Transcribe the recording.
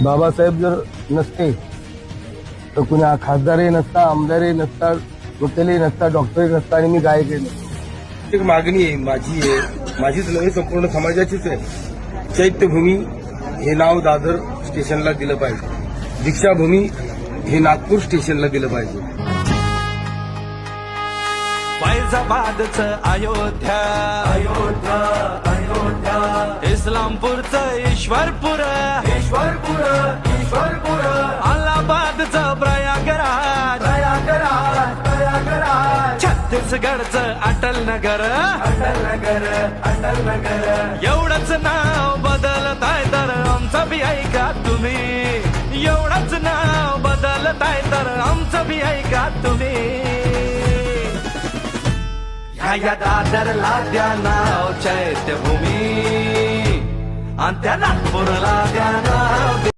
बाबासाहेब जर नसते तर कुणी खासदारही नसता, आमदारही नसता, वकीलही नसता, डॉक्टरही नसता आणि मी गायकही नसतो. एक मागणी आहे, माझीच नव्हे, संपूर्ण समाजाचीच आहे. चैत्यभूमी हे नाव दादर स्टेशनला दिलं पाहिजे. दीक्षाभूमी हे नागपूर स्टेशनला दिलं पाहिजे. फैजाबादचं अयोध्या, अयोध्या, अयोध्या, इस्लामपूरचं ईश्वरपूर, ईश्वरपूर, ईश्वरपूर, अलाहाबादचं प्रयागराज, प्रयागराज, प्रयागराज, छत्तीसगडचं अटल नगर, अटल नगर, अटल नगर. एवढंच नाव बदलताय तर आमचं बी ऐका तुम्ही. एवढंच नाव बदलताय तर आमचं बी ऐका तुम्ही. ह्या दादरला द्या नाव चैत्यभूमी आणि त्या नागपूरला द्या नाव